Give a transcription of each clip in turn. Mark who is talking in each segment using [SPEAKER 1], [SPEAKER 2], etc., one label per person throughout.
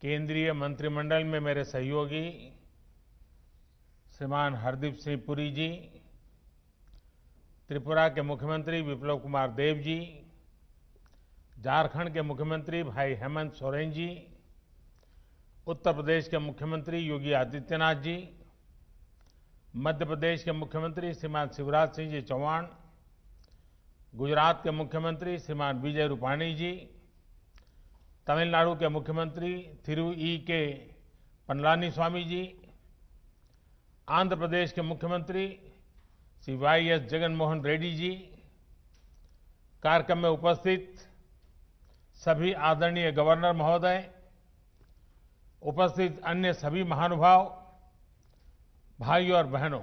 [SPEAKER 1] केंद्रीय मंत्रिमंडल में मेरे सहयोगी श्रीमान हरदीप सिंह पुरी जी, त्रिपुरा के मुख्यमंत्री विप्लव कुमार देव जी, झारखंड के मुख्यमंत्री भाई हेमंत सोरेन जी, उत्तर प्रदेश के मुख्यमंत्री योगी आदित्यनाथ जी, मध्य प्रदेश के मुख्यमंत्री श्रीमान शिवराज सिंह जी चौहान, गुजरात के मुख्यमंत्री श्रीमान विजय रूपाणी जी, तमिलनाडु के मुख्यमंत्री थिरु ई के पलानीस्वामी जी, आंध्र प्रदेश के मुख्यमंत्री श्री वाई एस जगनमोहन रेड्डी जी, कार्यक्रम में उपस्थित सभी आदरणीय गवर्नर महोदय, उपस्थित अन्य सभी महानुभाव, भाइयों और बहनों,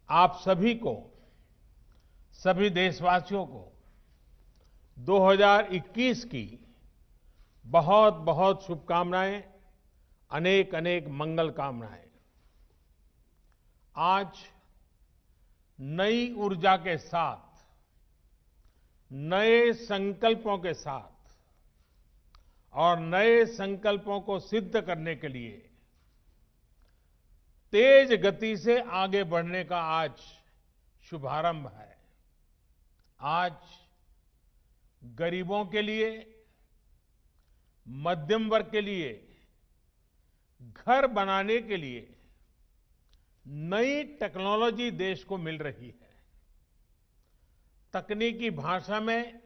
[SPEAKER 1] आप सभी को, सभी देशवासियों को 2021 की बहुत बहुत शुभकामनाएं, अनेक अनेक मंगल कामनाएं। आज नई ऊर्जा के साथ, नए संकल्पों के साथ और नए संकल्पों को सिद्ध करने के लिए तेज गति से आगे बढ़ने का आज शुभारंभ है। आज गरीबों के लिए, मध्यम वर्ग के लिए, घर बनाने के लिए नई टेक्नोलॉजी देश को मिल रही है। तकनीकी भाषा में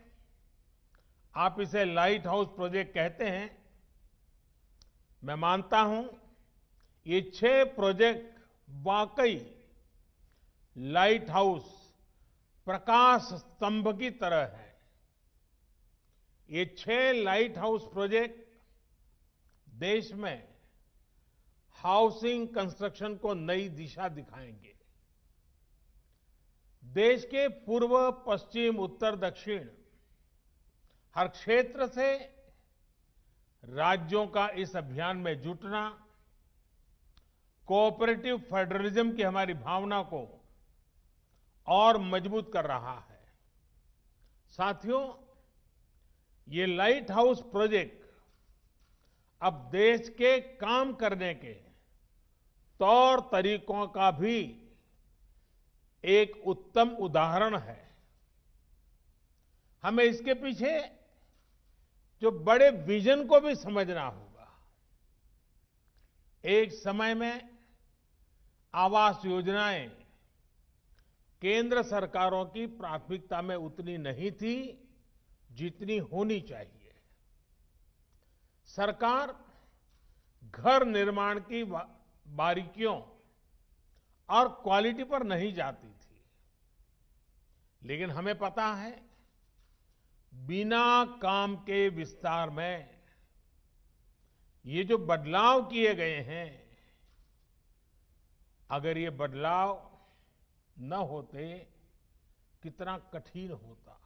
[SPEAKER 1] आप इसे लाइट हाउस प्रोजेक्ट कहते हैं। मैं मानता हूं ये 6 प्रोजेक्ट वाकई लाइट हाउस, प्रकाश स्तंभ की तरह है। ये 6 लाइट हाउस प्रोजेक्ट देश में हाउसिंग कंस्ट्रक्शन को नई दिशा दिखाएंगे। देश के पूर्व, पश्चिम, उत्तर, दक्षिण हर क्षेत्र से राज्यों का इस अभियान में जुटना कोऑपरेटिव फेडरलिज्म की हमारी भावना को और मजबूत कर रहा है। साथियों, ये लाइट हाउस प्रोजेक्ट अब देश के काम करने के तौर तरीकों का भी एक उत्तम उदाहरण है। हमें इसके पीछे जो बड़े विजन को भी समझना होगा। एक समय में आवास योजनाएं केंद्र सरकारों की प्राथमिकता में उतनी नहीं थी जितनी होनी चाहिए। सरकार घर निर्माण की बारीकियों और क्वालिटी पर नहीं जाती थी, लेकिन हमें पता है बिना काम के विस्तार में ये जो बदलाव किए गए हैं, अगर ये बदलाव न होते कितना कठिन होता।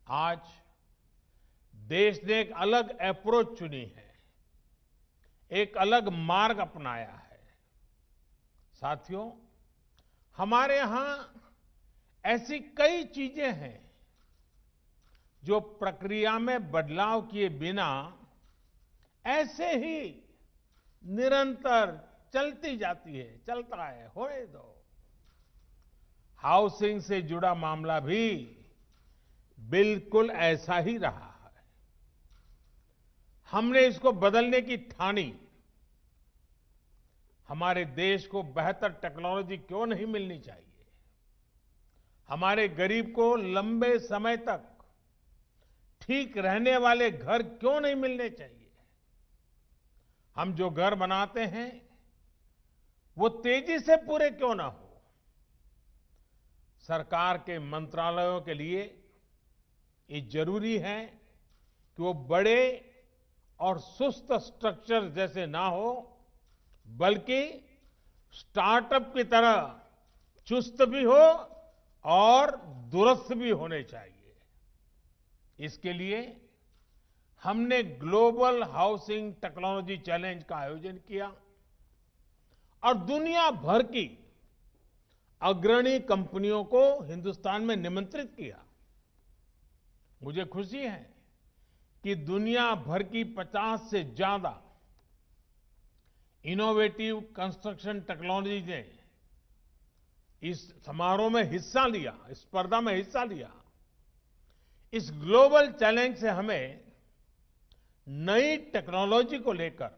[SPEAKER 1] आज देश ने एक अलग अप्रोच चुनी है, एक अलग मार्ग अपनाया है। साथियों, हमारे यहां ऐसी कई चीजें हैं जो प्रक्रिया में बदलाव किए बिना ऐसे ही निरंतर चलती जाती है, चलता है, होने दो। हाउसिंग से जुड़ा मामला भी बिल्कुल ऐसा ही रहा है। हमने इसको बदलने की ठानी। हमारे देश को बेहतर टेक्नोलॉजी क्यों नहीं मिलनी चाहिए? हमारे गरीब को लंबे समय तक ठीक रहने वाले घर क्यों नहीं मिलने चाहिए? हम जो घर बनाते हैं वो तेजी से पूरे क्यों ना हो? सरकार के मंत्रालयों के लिए ये जरूरी है कि वो बड़े और सुस्त स्ट्रक्चर जैसे ना हो, बल्कि स्टार्टअप की तरह चुस्त भी हो और दुरुस्त भी होने चाहिए। इसके लिए हमने ग्लोबल हाउसिंग टेक्नोलॉजी चैलेंज का आयोजन किया और दुनिया भर की अग्रणी कंपनियों को हिंदुस्तान में निमंत्रित किया। मुझे खुशी है कि दुनिया भर की 50 से ज्यादा इनोवेटिव कंस्ट्रक्शन टेक्नोलॉजी ने इस समारोह में हिस्सा लिया, इस स्पर्धा में हिस्सा लिया। इस ग्लोबल चैलेंज से हमें नई टेक्नोलॉजी को लेकर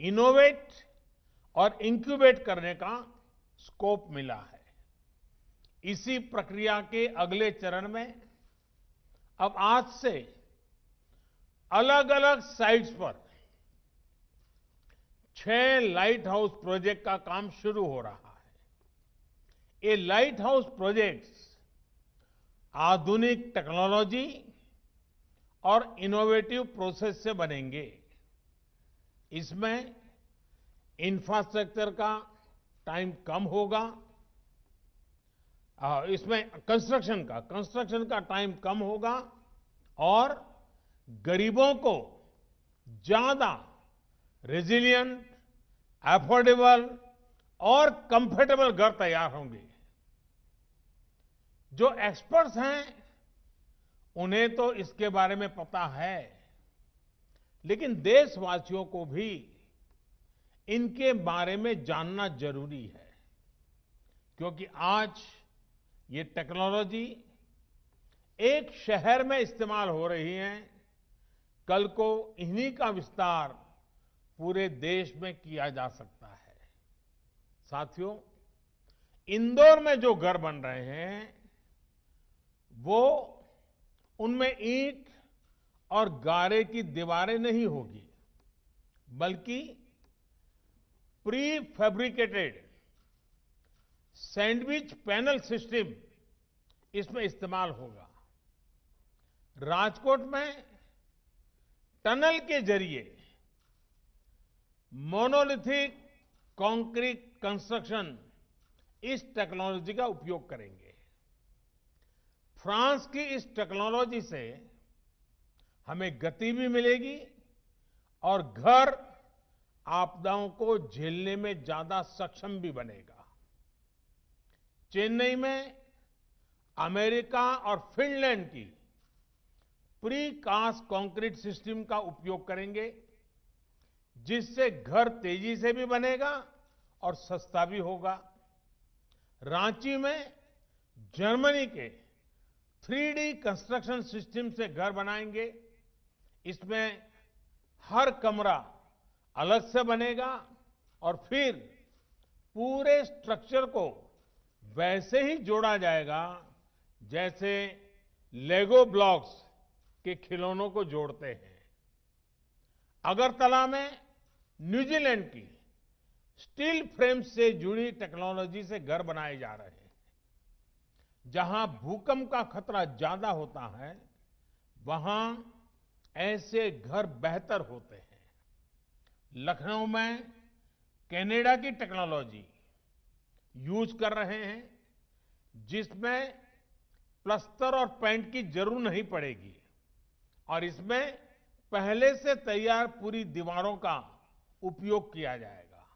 [SPEAKER 1] इनोवेट और इंक्यूबेट करने का स्कोप मिला है। इसी प्रक्रिया के अगले चरण में अब आज से अलग अलग साइट्स पर 6 लाइट हाउस प्रोजेक्ट का काम शुरू हो रहा है। ये लाइट हाउस प्रोजेक्ट्स आधुनिक टेक्नोलॉजी और इनोवेटिव प्रोसेस से बनेंगे। इसमें इंफ्रास्ट्रक्चर का टाइम कम होगा, इसमें कंस्ट्रक्शन का टाइम कम होगा और गरीबों को ज्यादा रेजिलिएंट, अफोर्डेबल और कंफर्टेबल घर तैयार होंगे। जो एक्सपर्ट्स हैं उन्हें तो इसके बारे में पता है, लेकिन देशवासियों को भी इनके बारे में जानना जरूरी है, क्योंकि आज ये टेक्नोलॉजी एक शहर में इस्तेमाल हो रही है, कल को इन्हीं का विस्तार पूरे देश में किया जा सकता है। साथियों, इंदौर में जो घर बन रहे हैं वो उनमें ईंट और गारे की दीवारें नहीं होगी, बल्कि pre fabricated sandwich panel system इसमें इस्तेमाल होगा। राजकोट में टनल के जरिए मोनोलिथिक कंक्रीट कंस्ट्रक्शन इस टेक्नोलॉजी का उपयोग करेंगे। फ्रांस की इस टेक्नोलॉजी से हमें गति भी मिलेगी और घर आपदाओं को झेलने में ज्यादा सक्षम भी बनेगा। चेन्नई में अमेरिका और फिनलैंड की प्री कास्ट कंक्रीट सिस्टम का उपयोग करेंगे, जिससे घर तेजी से भी बनेगा और सस्ता भी होगा। रांची में जर्मनी के 3D कंस्ट्रक्शन सिस्टम से घर बनाएंगे। इसमें हर कमरा अलग से बनेगा और फिर पूरे स्ट्रक्चर को वैसे ही जोड़ा जाएगा जैसे लेगो ब्लॉक्स के खिलौनों को जोड़ते हैं। अगरतला में न्यूजीलैंड की स्टील फ्रेम से जुड़ी टेक्नोलॉजी से घर बनाए जा रहे हैं। जहां भूकंप का खतरा ज्यादा होता है, वहां ऐसे घर बेहतर होते हैं। लखनऊ में कनाडा की टेक्नोलॉजी यूज कर रहे हैं, जिसमें प्लास्टर और पेंट की जरूरत नहीं पड़ेगी और इसमें पहले से तैयार पूरी दीवारों का उपयोग किया जाएगा।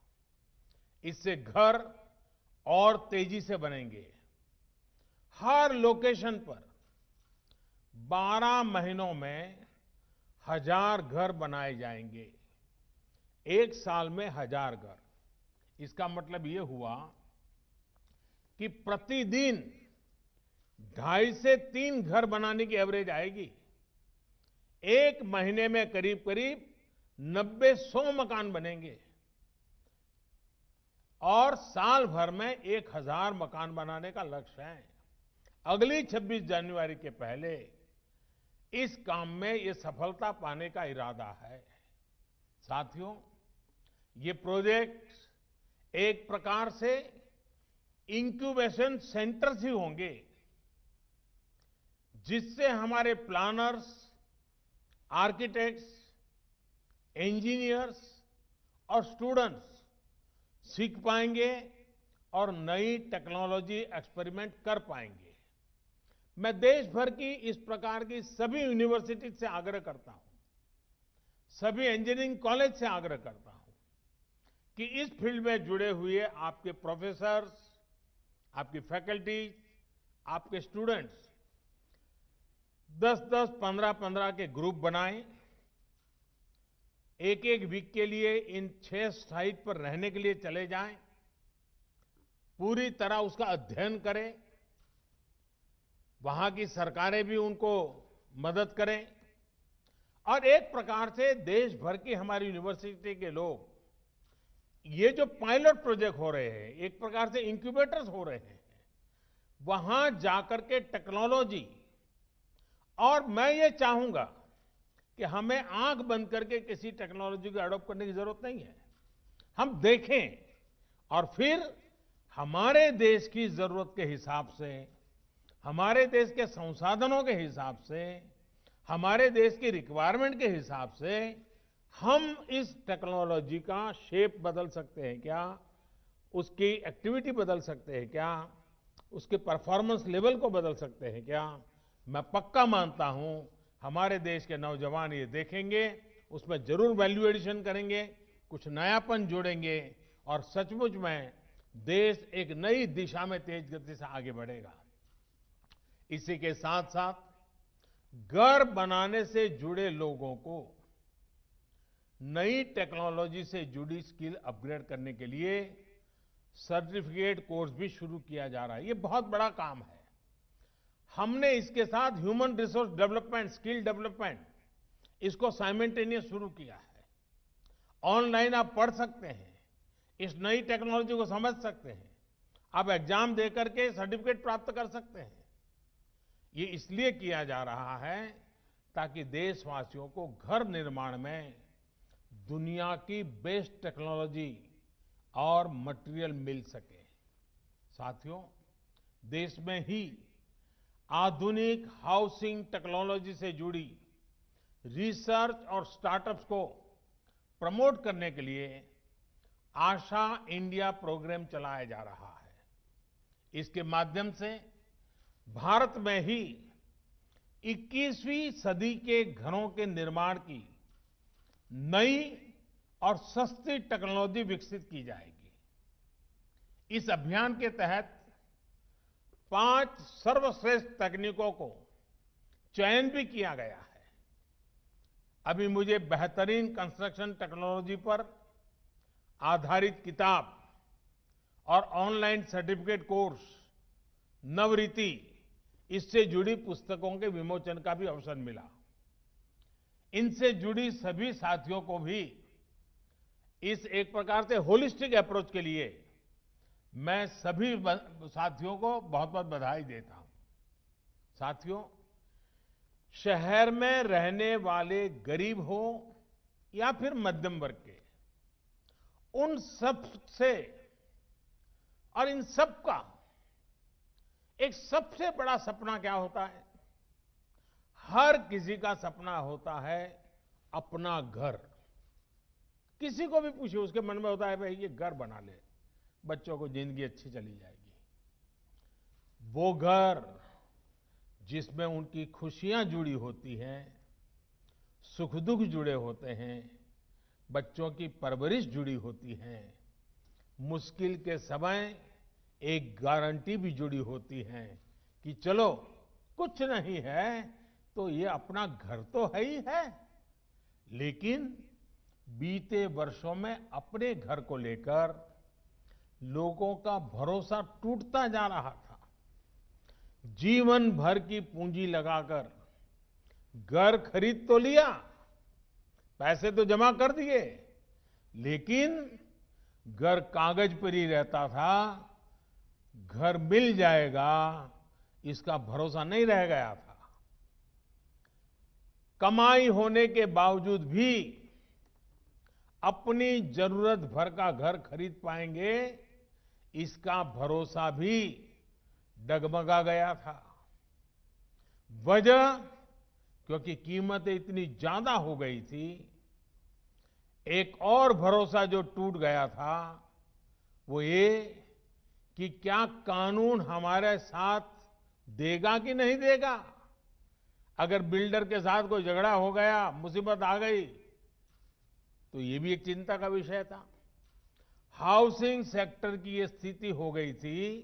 [SPEAKER 1] इससे घर और तेजी से बनेंगे। हर लोकेशन पर 12 महीनों में 1000 घर बनाए जाएंगे। एक साल में 1000 घर। इसका मतलब ये हुआ कि प्रतिदिन 2.5 से 3 घर बनाने की एवरेज आएगी। एक महीने में करीब करीब 90-100 मकान बनेंगे और साल भर में 1000 मकान बनाने का लक्ष्य है। अगली 26 जनवरी के पहले इस काम में ये सफलता पाने का इरादा है। साथियों, ये प्रोजेक्ट एक प्रकार से इंक्यूबेशन सेंटर्स ही होंगे, जिससे हमारे प्लानर्स, आर्किटेक्ट्स, इंजीनियर्स और स्टूडेंट्स सीख पाएंगे और नई टेक्नोलॉजी एक्सपेरिमेंट कर पाएंगे। मैं देश भर की इस प्रकार की सभी यूनिवर्सिटी से आग्रह करता हूं, सभी इंजीनियरिंग कॉलेज से आग्रह करता हूं कि इस फील्ड में जुड़े हुए आपके प्रोफेसर्स, आपकी फैकल्टी, आपके स्टूडेंट्स 10-10, 15-15 के ग्रुप बनाएं। एक एक वीक के लिए इन 6 साइट पर रहने के लिए चले जाएं। पूरी तरह उसका अध्ययन करें। वहां की सरकारें भी उनको मदद करें और एक प्रकार से देश भर की हमारी यूनिवर्सिटी के लोग ये जो पायलट प्रोजेक्ट हो रहे हैं, एक प्रकार से इंक्यूबेटर्स हो रहे हैं, वहां जाकर के टेक्नोलॉजी, और मैं ये चाहूंगा कि हमें आंख बंद करके किसी टेक्नोलॉजी को अडॉप्ट करने की जरूरत नहीं है। हम देखें और फिर हमारे देश की जरूरत के हिसाब से, हमारे देश के संसाधनों के हिसाब से, हमारे देश की रिक्वायरमेंट के हिसाब से हम इस टेक्नोलॉजी का शेप बदल सकते हैं क्या, उसकी एक्टिविटी बदल सकते हैं क्या, उसके परफॉर्मेंस लेवल को बदल सकते हैं क्या। मैं पक्का मानता हूं हमारे देश के नौजवान ये देखेंगे, उसमें जरूर वैल्यू एडिशन करेंगे, कुछ नयापन जोड़ेंगे और सचमुच में देश एक नई दिशा में तेज गति से आगे बढ़ेगा। इसी के साथ साथ घर बनाने से जुड़े लोगों को नई टेक्नोलॉजी से जुड़ी स्किल अपग्रेड करने के लिए सर्टिफिकेट कोर्स भी शुरू किया जा रहा है। ये बहुत बड़ा काम है। हमने इसके साथ human resource development, skill development, इसको साइमल्टेनियस शुरू किया है। ऑनलाइन आप पढ़ सकते हैं, इस नई टेक्नोलॉजी को समझ सकते हैं, आप एग्जाम दे करके सर्टिफिकेट प्राप्त कर सकते हैं। ये इसलिए किया जा रहा है ताकि देशवासियों को घर निर्माण में दुनिया की बेस्ट टेक्नोलॉजी और मटेरियल मिल सके। साथियों, देश में ही आधुनिक हाउसिंग टेक्नोलॉजी से जुड़ी रिसर्च और स्टार्टअप्स को प्रमोट करने के लिए आशा इंडिया प्रोग्राम चलाया जा रहा है। इसके माध्यम से भारत में ही 21वीं सदी के घरों के निर्माण की नई और सस्ती टेक्नोलॉजी विकसित की जाएगी। इस अभियान के तहत 5 सर्वश्रेष्ठ तकनीकों को चयन भी किया गया है। अभी मुझे बेहतरीन कंस्ट्रक्शन टेक्नोलॉजी पर आधारित किताब और ऑनलाइन सर्टिफिकेट कोर्स नवरीति, इससे जुड़ी पुस्तकों के विमोचन का भी अवसर मिला। इनसे जुड़ी सभी साथियों को भी इस एक प्रकार से होलिस्टिक अप्रोच के लिए मैं सभी साथियों को बहुत बहुत बधाई देता हूं। साथियों, शहर में रहने वाले गरीब हो या फिर मध्यम वर्ग के, उन सब से और इन सब का एक सबसे बड़ा सपना क्या होता है? हर किसी का सपना होता है अपना घर। किसी को भी पूछिए, उसके मन में होता है भाई ये घर बना ले, बच्चों को जिंदगी अच्छी चली जाएगी। वो घर जिसमें उनकी खुशियां जुड़ी होती हैं, सुख दुख जुड़े होते हैं, बच्चों की परवरिश जुड़ी होती है, मुश्किल के समय एक गारंटी भी जुड़ी होती है कि चलो कुछ नहीं है तो ये अपना घर तो है ही है। लेकिन बीते वर्षों में अपने घर को लेकर लोगों का भरोसा टूटता जा रहा था। जीवन भर की पूंजी लगाकर घर खरीद तो लिया, पैसे तो जमा कर दिए, लेकिन घर कागज पर ही रहता था। घर मिल जाएगा इसका भरोसा नहीं रह गया था। कमाई होने के बावजूद भी अपनी जरूरत भर का घर खरीद पाएंगे, इसका भरोसा भी डगमगा गया था। वजह क्योंकि कीमतें इतनी ज्यादा हो गई थी। एक और भरोसा जो टूट गया था वो ये कि क्या कानून हमारे साथ देगा कि नहीं देगा। अगर बिल्डर के साथ कोई झगड़ा हो गया, मुसीबत आ गई, तो ये भी एक चिंता का विषय था। हाउसिंग सेक्टर की ये स्थिति हो गई थी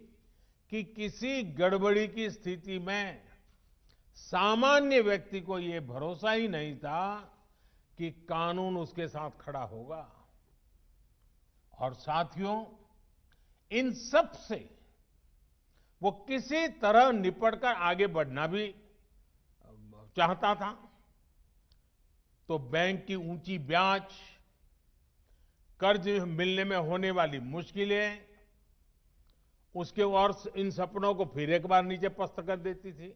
[SPEAKER 1] कि किसी गड़बड़ी की स्थिति में सामान्य व्यक्ति को ये भरोसा ही नहीं था कि कानून उसके साथ खड़ा होगा। और साथियों, इन सब से वो किसी तरह निपटकर आगे बढ़ना भी चाहता था। तो बैंक की ऊंची ब्याज, कर्ज मिलने में होने वाली मुश्किलें उसके और इन सपनों को फिर एक बार नीचे पस्त कर देती थी।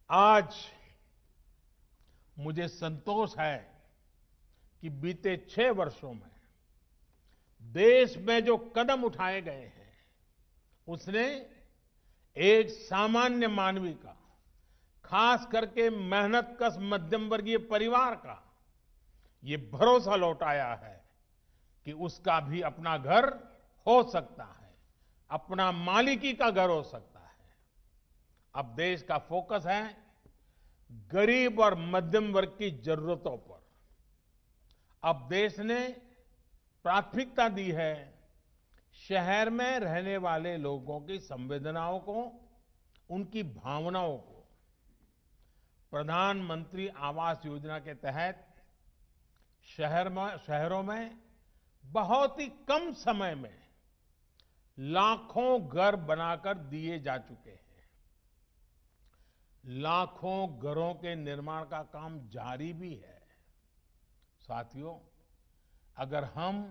[SPEAKER 1] आज मुझे संतोष है कि बीते 6 वर्षों में देश में जो कदम उठाए गए हैं उसने एक सामान्य मानवी का, खास करके मेहनतकश मध्यम वर्गीय परिवार का ये भरोसा लौटाया है कि उसका भी अपना घर हो सकता है, अपना मालिकी का घर हो सकता है। अब देश का फोकस है गरीब और मध्यम वर्ग की जरूरतों पर। अब देश ने प्राथमिकता दी है शहर में रहने वाले लोगों की संवेदनाओं को, उनकी भावनाओं को। प्रधानमंत्री आवास योजना के तहत शहरों में बहुत ही कम समय में लाखों घर बनाकर दिए जा चुके हैं। लाखों घरों के निर्माण का काम जारी भी है। साथियों, अगर हम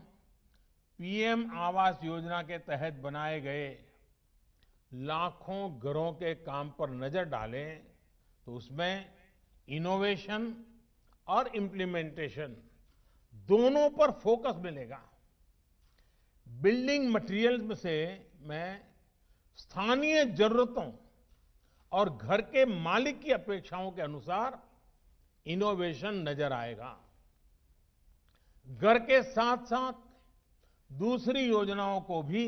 [SPEAKER 1] पीएम आवास योजना के तहत बनाए गए लाखों घरों के काम पर नजर डालें तो उसमें इनोवेशन और इम्प्लीमेंटेशन दोनों पर फोकस मिलेगा। बिल्डिंग मटेरियल से में स्थानीय जरूरतों और घर के मालिक की अपेक्षाओं के अनुसार इनोवेशन नजर आएगा। घर के साथ साथ दूसरी योजनाओं को भी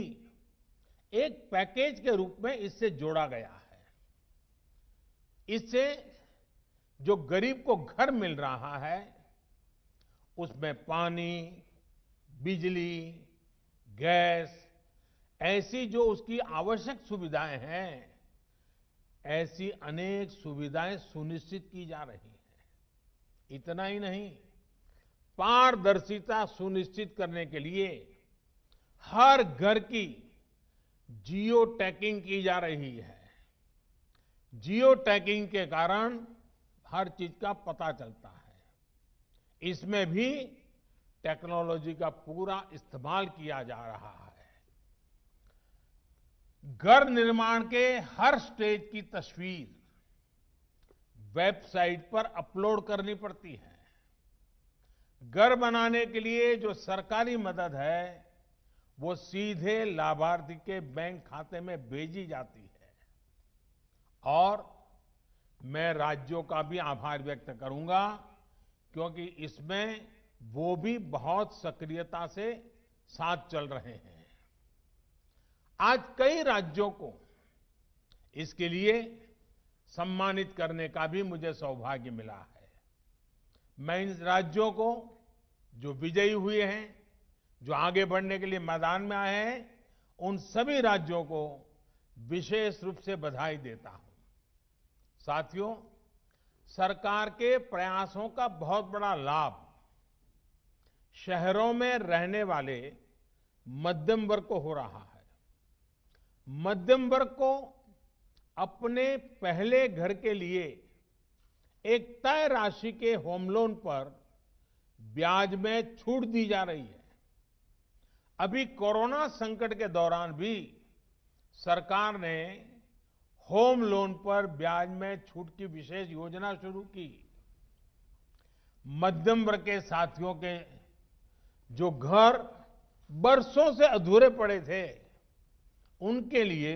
[SPEAKER 1] एक पैकेज के रूप में इससे जोड़ा गया है। इससे जो गरीब को घर मिल रहा है उसमें पानी, बिजली, गैस, ऐसी जो उसकी आवश्यक सुविधाएं हैं, ऐसी अनेक सुविधाएं सुनिश्चित की जा रही हैं। इतना ही नहीं, पारदर्शिता सुनिश्चित करने के लिए हर घर की जियो टैगिंग की जा रही है। जियो टैगिंग के कारण हर चीज का पता चलता है। इसमें भी टेक्नोलॉजी का पूरा इस्तेमाल किया जा रहा है। घर निर्माण के हर स्टेज की तस्वीर वेबसाइट पर अपलोड करनी पड़ती है। घर बनाने के लिए जो सरकारी मदद है वो सीधे लाभार्थी के बैंक खाते में भेजी जाती है। और मैं राज्यों का भी आभार व्यक्त करूंगा क्योंकि इसमें वो भी बहुत सक्रियता से साथ चल रहे हैं। आज कई राज्यों को इसके लिए सम्मानित करने का भी मुझे सौभाग्य मिला है। मैं इन राज्यों को जो विजयी हुए हैं, जो आगे बढ़ने के लिए मैदान में आए हैं, उन सभी राज्यों को विशेष रूप से बधाई देता हूं। साथियों, सरकार के प्रयासों का बहुत बड़ा लाभ शहरों में रहने वाले मध्यम वर्ग को हो रहा है। मध्यम वर्ग को अपने पहले घर के लिए एक तय राशि के होम लोन पर ब्याज में छूट दी जा रही है। अभी कोरोना संकट के दौरान भी सरकार ने होम लोन पर ब्याज में छूट की विशेष योजना शुरू की। मध्यम वर्ग के साथियों के जो घर बरसों से अधूरे पड़े थे, उनके लिए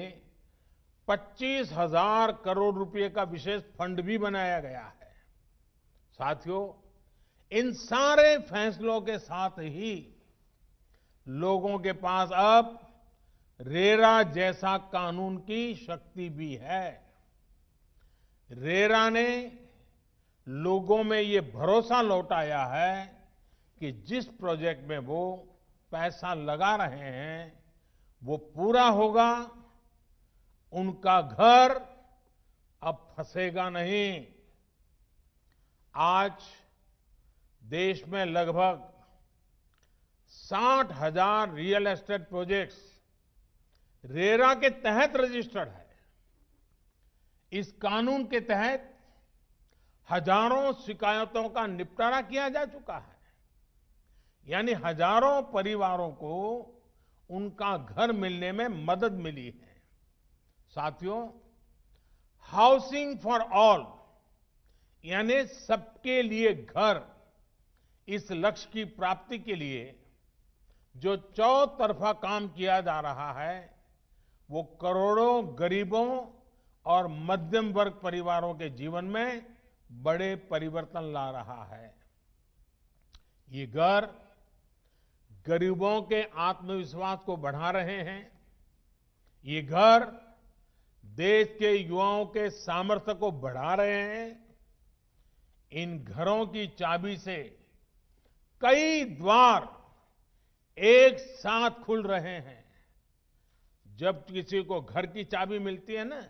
[SPEAKER 1] 25,000 करोड़ रुपए का विशेष फंड भी बनाया गया है। साथियों, इन सारे फैसलों के साथ ही लोगों के पास अब रेरा जैसा कानून की शक्ति भी है। रेरा ने लोगों में ये भरोसा लौटाया है कि जिस प्रोजेक्ट में वो पैसा लगा रहे हैं वो पूरा होगा, उनका घर अब फंसेगा नहीं। आज देश में लगभग 60,000 रियल एस्टेट प्रोजेक्ट्स रेरा के तहत रजिस्टर्ड है। इस कानून के तहत हजारों शिकायतों का निपटारा किया जा चुका है, यानी हजारों परिवारों को उनका घर मिलने में मदद मिली है। साथियों, हाउसिंग फॉर ऑल यानी सबके लिए घर, इस लक्ष्य की प्राप्ति के लिए जो चौतरफा काम किया जा रहा है, वो करोड़ों गरीबों और मध्यम वर्ग परिवारों के जीवन में बड़े परिवर्तन ला रहा है। ये घर गरीबों के आत्मविश्वास को बढ़ा रहे हैं। ये घर देश के युवाओं के सामर्थ्य को बढ़ा रहे हैं। इन घरों की चाबी से कई द्वार एक साथ खुल रहे हैं। जब किसी को घर की चाबी मिलती है ना,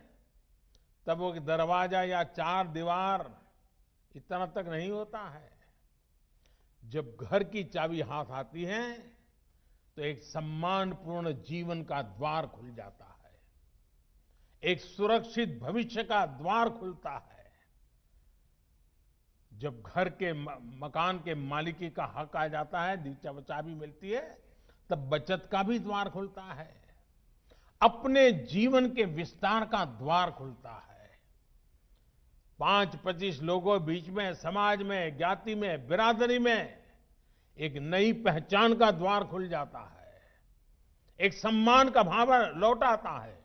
[SPEAKER 1] तब वो दरवाजा या चार दीवार इतना तक नहीं होता है। जब घर की चाबी हाथ आती है तो एक सम्मानपूर्ण जीवन का द्वार खुल जाता है, एक सुरक्षित भविष्य का द्वार खुलता है। जब घर के मकान के मालिकी का हक आ जाता है, चाबी मिलती है, तब बचत का भी द्वार खुलता है, अपने जीवन के विस्तार का द्वार खुलता है। 5-25 लोगों बीच में, समाज में, ज्ञाति में, बिरादरी में एक नई पहचान का द्वार खुल जाता है, एक सम्मान का भाव लौट आता है,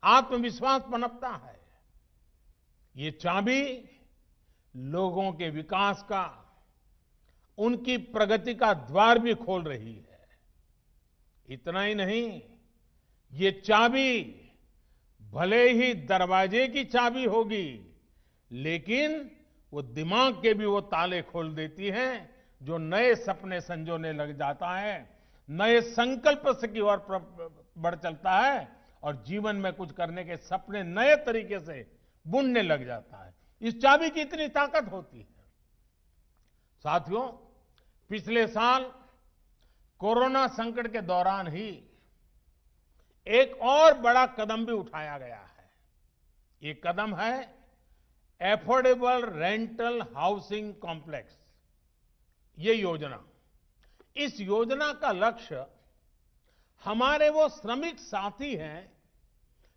[SPEAKER 1] आत्मविश्वास पनपता है। ये चाबी लोगों के विकास का, उनकी प्रगति का द्वार भी खोल रही है। इतना ही नहीं, ये चाबी भले ही दरवाजे की चाबी होगी, लेकिन वो दिमाग के भी वो ताले खोल देती है, जो नए सपने संजोने लग जाता है, नए संकल्प से की ओर बढ़ चलता है और जीवन में कुछ करने के सपने नए तरीके से बुनने लग जाता है। इस चाबी की इतनी ताकत होती है। साथियों, पिछले साल कोरोना संकट के दौरान ही एक और बड़ा कदम भी उठाया गया है। ये कदम है एफोर्डेबल रेंटल हाउसिंग कॉम्प्लेक्स। ये योजना, इस योजना का लक्ष्य हमारे वो श्रमिक साथी हैं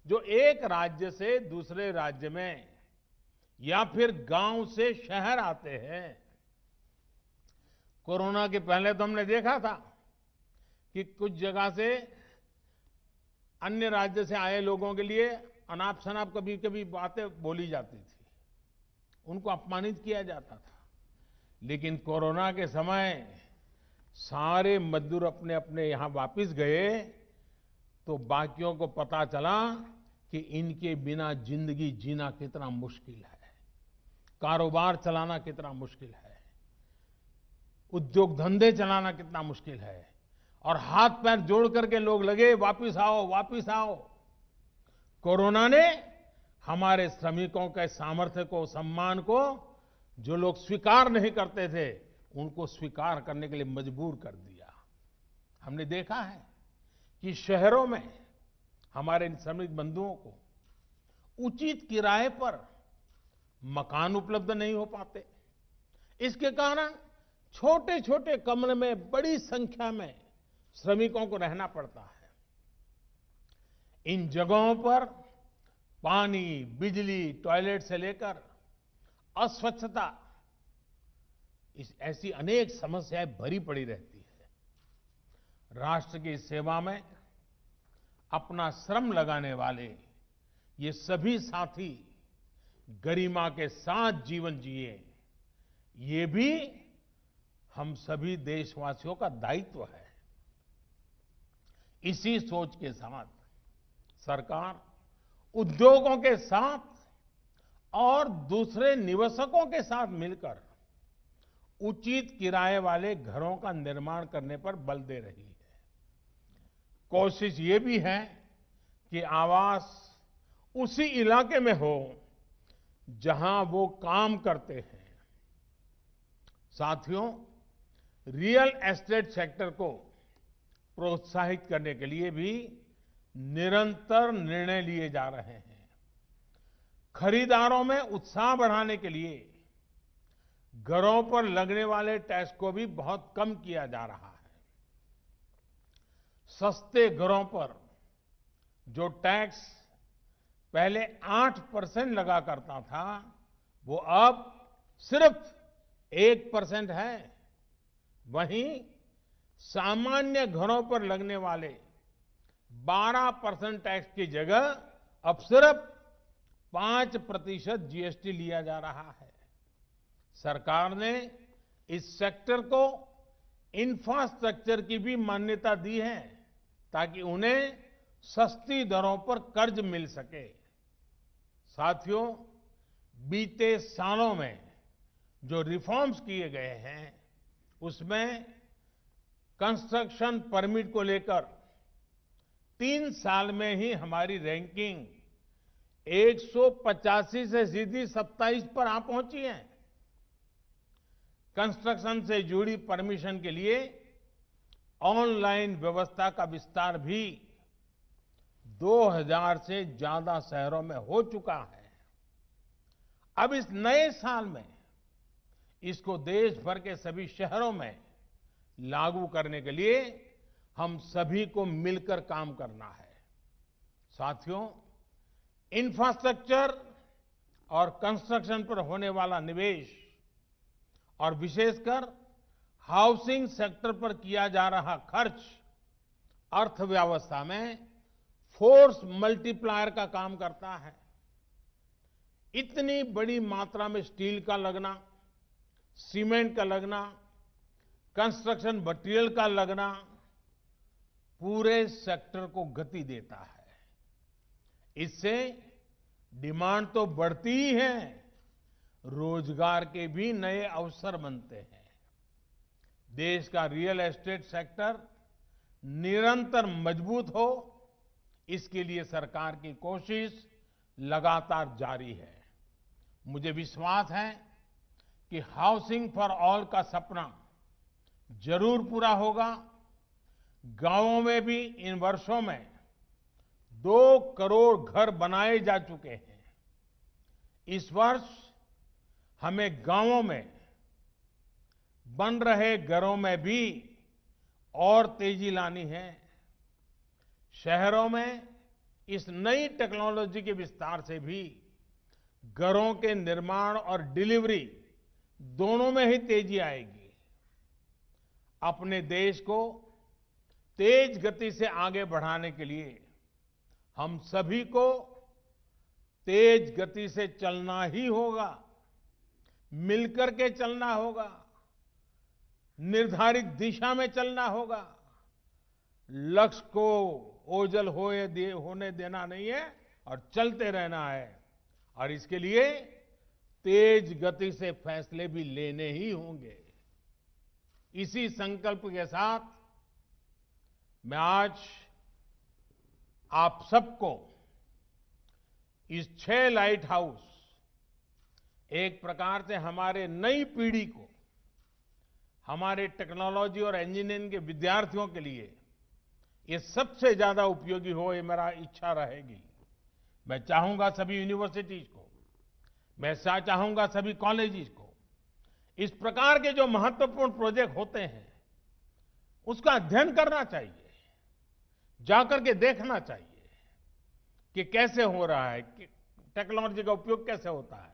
[SPEAKER 1] जो एक राज्य से दूसरे राज्य में या फिर गांव से शहर आते हैं। कोरोना के पहले तो हमने देखा था कि कुछ जगह से अन्य राज्य से आए लोगों के लिए अनाप शनाप कभी कभी बातें बोली जाती थी, उनको अपमानित किया जाता था। लेकिन कोरोना के समय सारे मजदूर अपने अपने यहां वापस गए तो बाकियों को पता चला कि इनके बिना जिंदगी जीना कितना मुश्किल है, कारोबार चलाना कितना मुश्किल है, उद्योग धंधे चलाना कितना मुश्किल है। और हाथ पैर जोड़ करके लोग लगे, वापस आओ, वापस आओ। कोरोना ने हमारे श्रमिकों के सामर्थ्य को, सम्मान को, जो लोग स्वीकार नहीं करते थे, उनको स्वीकार करने के लिए मजबूर कर दिया। हमने देखा है कि शहरों में हमारे श्रमिक बंधुओं को उचित किराए पर मकान उपलब्ध नहीं हो पाते। इसके कारण छोटे छोटे कमरे में बड़ी संख्या में श्रमिकों को रहना पड़ता है। इन जगहों पर पानी, बिजली, टॉयलेट से लेकर अस्वच्छता, ऐसी अनेक समस्याएं भरी पड़ी रहती है। राष्ट्र की सेवा में अपना श्रम लगाने वाले ये सभी साथी गरिमा के साथ जीवन जिए, ये भी हम सभी देशवासियों का दायित्व है। इसी सोच के साथ सरकार उद्योगों के साथ और दूसरे निवेशकों के साथ मिलकर उचित किराए वाले घरों का निर्माण करने पर बल दे रही है। कोशिश ये भी है कि आवास उसी इलाके में हो जहां वो काम करते हैं। साथियों, रियल एस्टेट सेक्टर को प्रोत्साहित करने के लिए भी निरंतर निर्णय लिए जा रहे हैं। खरीदारों में उत्साह बढ़ाने के लिए घरों पर लगने वाले टैक्स को भी बहुत कम किया जा रहा है। सस्ते घरों पर जो टैक्स पहले 8% लगा करता था, वो अब सिर्फ 1% है। वहीं सामान्य घरों पर लगने वाले 12% टैक्स की जगह अब सिर्फ 5% जीएसटी लिया जा रहा है। सरकार ने इस सेक्टर को इंफ्रास्ट्रक्चर की भी मान्यता दी है, ताकि उन्हें सस्ती दरों पर कर्ज मिल सके। साथियों, बीते सालों में जो रिफॉर्म्स किए गए हैं, उसमें कंस्ट्रक्शन परमिट को लेकर 3 साल में ही हमारी रैंकिंग 185 से सीधी 27 पर आ पहुंची है। कंस्ट्रक्शन से जुड़ी परमिशन के लिए ऑनलाइन व्यवस्था का विस्तार भी 2000 से ज्यादा शहरों में हो चुका है। अब इस नए साल में इसको देश भर के सभी शहरों में लागू करने के लिए हम सभी को मिलकर काम करना है। साथियों, इंफ्रास्ट्रक्चर और कंस्ट्रक्शन पर होने वाला निवेश और विशेषकर हाउसिंग सेक्टर पर किया जा रहा खर्च अर्थव्यवस्था में फोर्स मल्टीप्लायर का काम करता है। इतनी बड़ी मात्रा में स्टील का लगना, सीमेंट का लगना, कंस्ट्रक्शन मटेरियल का लगना पूरे सेक्टर को गति देता है। इससे डिमांड तो बढ़ती ही है, रोजगार के भी नए अवसर बनते हैं। देश का रियल एस्टेट सेक्टर निरंतर मजबूत हो, इसके लिए सरकार की कोशिश लगातार जारी है। मुझे विश्वास है कि हाउसिंग फॉर ऑल का सपना जरूर पूरा होगा। गांवों में भी इन वर्षों में 2 करोड़ घर बनाए जा चुके हैं। इस वर्ष हमें गांवों में बन रहे घरों में भी और तेजी लानी है। शहरों में इस नई टेक्नोलॉजी के विस्तार से भी घरों के निर्माण और डिलीवरी दोनों में ही तेजी आएगी। अपने देश को तेज गति से आगे बढ़ाने के लिए हम सभी को तेज गति से चलना ही होगा, मिलकर के चलना होगा, निर्धारित दिशा में चलना होगा। लक्ष्य को ओझल होने देना नहीं है और चलते रहना है। और इसके लिए तेज गति से फैसले भी लेने ही होंगे। इसी संकल्प के साथ मैं आज आप सबको इस 6 लाइट हाउस, एक प्रकार से हमारे नई पीढ़ी को, हमारे टेक्नोलॉजी और इंजीनियरिंग के विद्यार्थियों के लिए ये सबसे ज्यादा उपयोगी हो, ये मेरा इच्छा रहेगी। मैं चाहूंगा सभी यूनिवर्सिटीज को, मैं चाहूंगा सभी कॉलेजेस को, इस प्रकार के जो महत्वपूर्ण प्रोजेक्ट होते हैं उसका अध्ययन करना चाहिए, जाकर के देखना चाहिए कि कैसे हो रहा है, कि टेक्नोलॉजी का उपयोग कैसे होता है,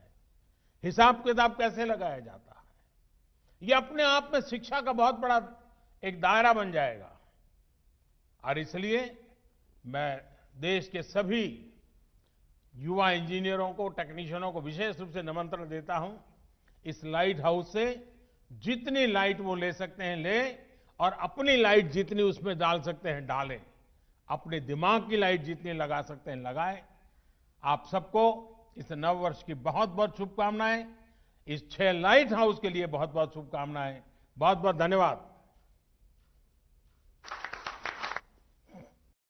[SPEAKER 1] हिसाब किताब कैसे लगाया जाता है। ये अपने आप में शिक्षा का बहुत बड़ा एक दायरा बन जाएगा। और इसलिए मैं देश के सभी युवा इंजीनियरों को, टेक्नीशियनों को विशेष रूप से निमंत्रण देता हूं। इस लाइट हाउस से जितनी लाइट वो ले सकते हैं लें, और अपनी लाइट जितनी उसमें डाल सकते हैं डालें। अपने दिमाग की लाइट जितनी लगा सकते हैं लगाएं। आप सबको इस नव वर्ष की बहुत बहुत शुभकामनाएं। इस 6 लाइट हाउस के लिए बहुत बहुत शुभकामनाएं। बहुत बहुत धन्यवाद।